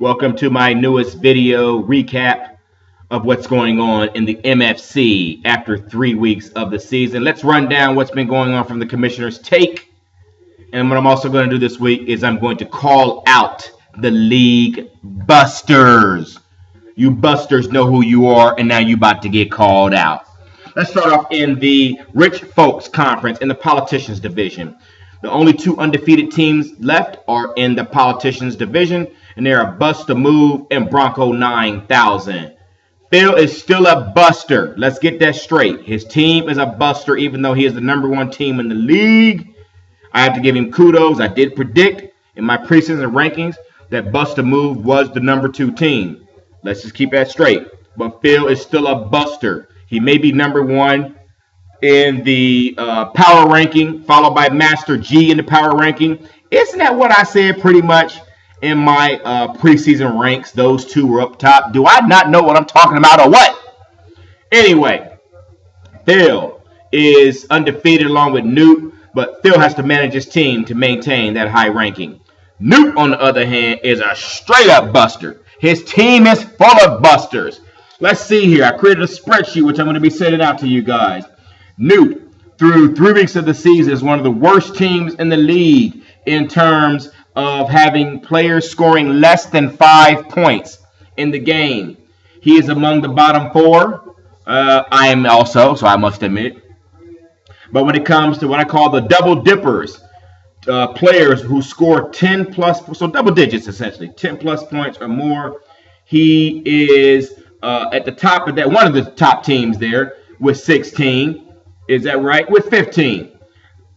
Welcome to my newest video recap of what's going on in the MFC after 3 weeks of the season. Let's run down what's been going on from the commissioner's take. And what I'm also going to do this week is I'm going to call out the league busters. You busters know who you are, and now you about to get called out. Let's start off in the Rich Folks Conference in the Politicians Division. The only two undefeated teams left are in the Politicians Division, and they are Bust a Move and Bronco 9000. Phil is still a buster. Let's get that straight. His team is a buster, even though he is the number one team in the league. I have to give him kudos. I did predict in my preseason rankings that Bust a Move was the number 2 team. Let's just keep that straight. But Phil is still a buster. He may be number 1 in the power ranking, followed by Master G in the power ranking. Isn't that what I said pretty much in my preseason ranks? Those two were up top. Do I not know what I'm talking about or what? Anyway, Phil is undefeated along with Newt, but Phil has to manage his team to maintain that high ranking. Newt, on the other hand, is a straight-up buster. His team is full of busters. Let's see here. I created a spreadsheet, which I'm going to be sending out to you guys. Newt, through 3 weeks of the season, is one of the worst teams in the league in terms of having players scoring less than 5 points in the game. He is among the bottom 4. I am also, so I must admit. But when it comes to what I call the double dippers, players who score 10 plus, so double digits essentially, 10 plus points or more, he is at the top of that, one of the top teams there with 16. Is that right? With 15.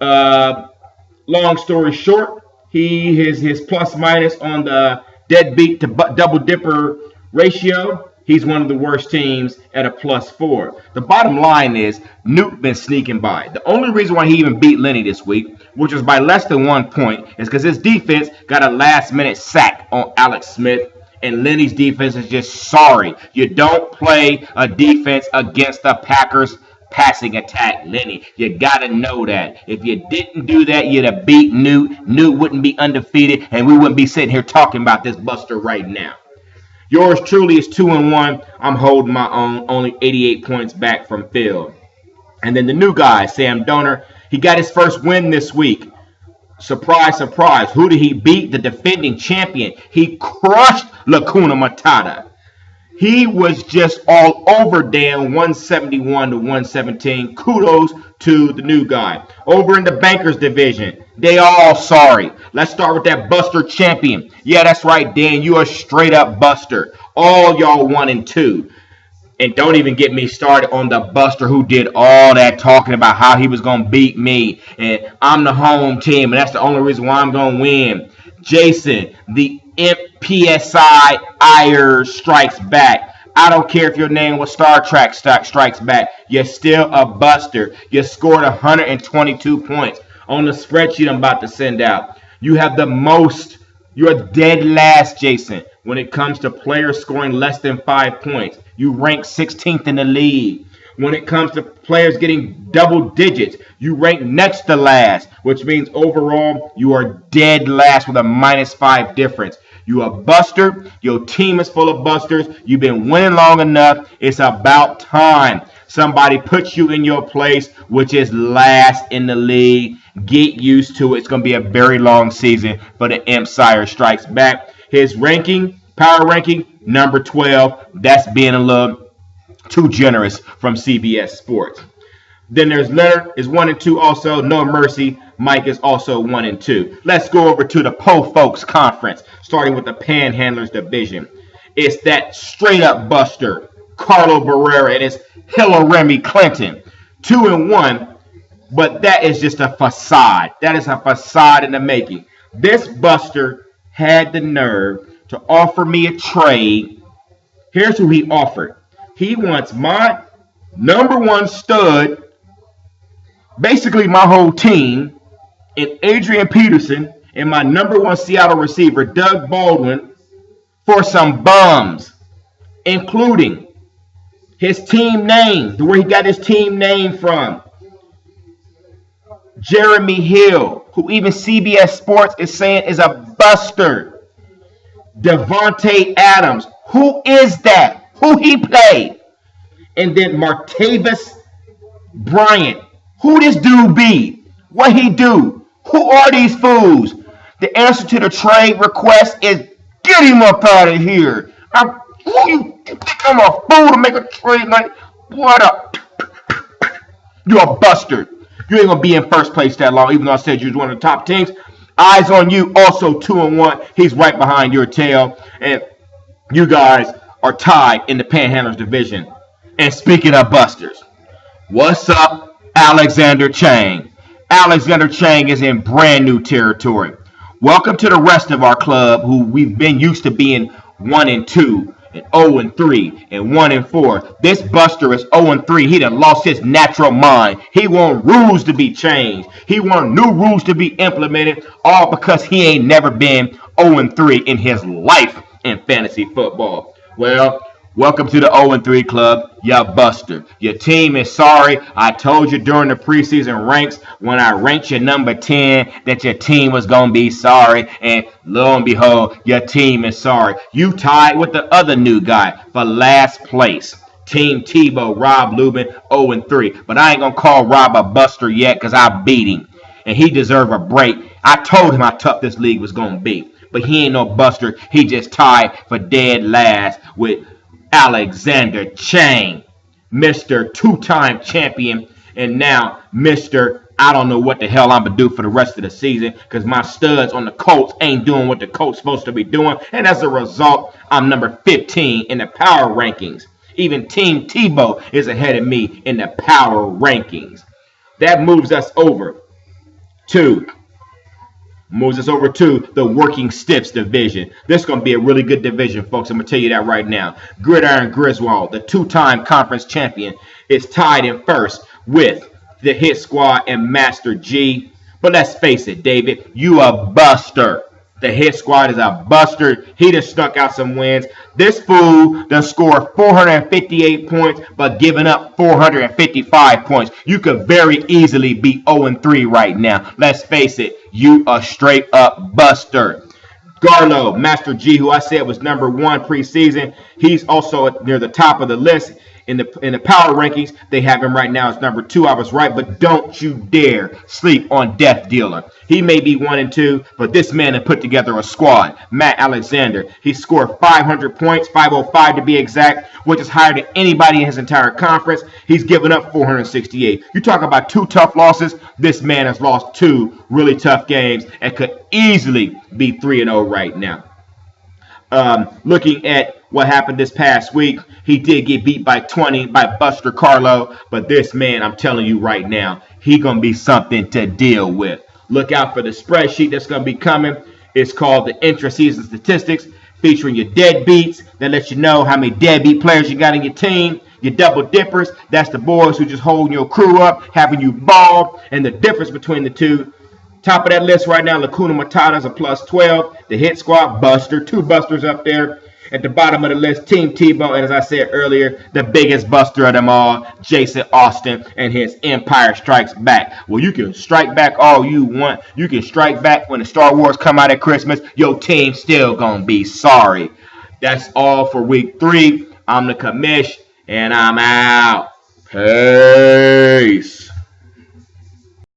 Long story short, his plus minus on the deadbeat to double dipper ratio, he's one of the worst teams at a +4. The bottom line is Newt been sneaking by. The only reason why he even beat Lenny this week, which was by less than 1 point, is because his defense got a last-minute sack on Alex Smith, and Lenny's defense is just sorry. You don't play a defense against the Packers passing attack, Lenny. You gotta know that. If you didn't do that, you'd have beat Newt. Newt wouldn't be undefeated, and we wouldn't be sitting here talking about this buster right now. Yours truly is 2-1. I'm holding my own, only 88 points back from Phil. And then the new guy, Sam Donor, he got his first win this week. Surprise, surprise. Who did he beat? The defending champion. He crushed Lacuna Matata. He was just all over Dan, 171 to 117. Kudos to the new guy. Over in the Bankers division, they all sorry. Let's start with that Buster champion. Yeah, that's right, Dan. You are straight up Buster. All y'all 1 and 2. And don't even get me started on the Buster who did all that talking about how he was going to beat me. And I'm the home team, and that's the only reason why I'm going to win. Jason, the PSI Ire strikes back. I don't care if your name was Star Trek strikes back. You're still a buster. You scored 122 points on the spreadsheet I'm about to send out. You have the most. You're dead last, Jason, when it comes to players scoring less than 5 points. You rank 16th in the league. When it comes to players getting double digits, you rank next to last, which means overall you are dead last with a -5 difference. You a buster. Your team is full of busters. You've been winning long enough. It's about time somebody puts you in your place, which is last in the league. Get used to it. It's going to be a very long season for the Imp Sire Strikes Back. His ranking, power ranking, number 12. That's being a little too generous from CBS Sports. Then there's Leonard is 1 and 2 also. No Mercy. Mike is also 1 and 2. Let's go over to the Po Folks Conference, starting with the Panhandlers Division. It's that straight up buster, Carlo Barrera, and it's Hillary Clinton. 2 and 1, but that is just a facade. That is a facade in the making. This buster had the nerve to offer me a trade. Here's who he offered. He wants my number 1 stud, basically my whole team, and Adrian Peterson, and my number 1 Seattle receiver, Doug Baldwin, for some bums, including his team name, where he got his team name from. Jeremy Hill, who even CBS Sports is saying is a buster. Devontae Adams. Who is that? Who he played? And then Martavis Bryant. Who this dude be? What he do? Who are these fools? The answer to the trade request is get him up out of here. Who you think I'm a fool to make a trade like what up? You're a buster. You ain't gonna be in first place that long, even though I said you was one of the top teams. Eyes on you, also 2-1. He's right behind your tail. And you guys are tied in the Panhandlers division. And speaking of busters, what's up, Alexander Chang? Alexander Chang is in brand new territory. Welcome to the rest of our club, who we've been used to being 1-2, and 0-3, and 1-4. This buster is 0-3. He done lost his natural mind. He want rules to be changed. He want new rules to be implemented, all because he ain't never been 0-3 in his life in fantasy football. Well, welcome to the 0-3 club, ya buster. Your team is sorry. I told you during the preseason ranks when I ranked you number 10 that your team was going to be sorry. And lo and behold, your team is sorry. You tied with the other new guy for last place. Team Tebow, Rob Lubin, 0-3. But I ain't going to call Rob a buster yet because I beat him. And he deserved a break. I told him how tough this league was going to be. But he ain't no buster. He just tied for dead last with Alexander Chang, Mr. two-time champion, and now Mr. I don't know what the hell I'm going to do for the rest of the season because my studs on the Colts ain't doing what the Colts supposed to be doing. And as a result, I'm number 15 in the power rankings. Even Team Tebow is ahead of me in the power rankings. That moves us over to the Working Stiffs division. This is going to be a really good division, folks. I'm going to tell you that right now. Gridiron Griswold, the two-time conference champion, is tied in first with the Hit Squad and Master G. But let's face it, David, you a buster. The Hit Squad is a buster. He done snuck out some wins. This fool done scored 458 points, but giving up 455 points. You could very easily be 0-3 right now. Let's face it, you a straight up buster. Garlo, Master G, who I said was number 1 preseason, he's also near the top of the list. In the power rankings, they have him right now as number 2. I was right, but don't you dare sleep on Death Dealer. He may be 1-2, but this man has put together a squad. Matt Alexander, he scored 500 points, 505 to be exact, which is higher than anybody in his entire conference. He's given up 468. You talk about 2 tough losses. This man has lost 2 really tough games and could easily be 3-0 right now. Looking at what happened this past week, he did get beat by 20 by Buster Carlo, but this man, I'm telling you right now, he gonna be something to deal with. Look out for the spreadsheet that's gonna be coming. It's called the intra-season statistics, featuring your deadbeats that lets you know how many deadbeat players you got in your team. Your double dippers, that's the boys who just holding your crew up, having you ball, and the difference between the two. Top of that list right now, Lacuna Matata is a +12. The Hit Squad, buster. 2 busters up there. At the bottom of the list, Team Tebow, and as I said earlier, the biggest buster of them all, Jason Austin and his Empire Strikes Back. Well, you can strike back all you want. You can strike back when the Star Wars come out at Christmas. Your team still gonna be sorry. That's all for week 3. I'm the commish, and I'm out. Peace.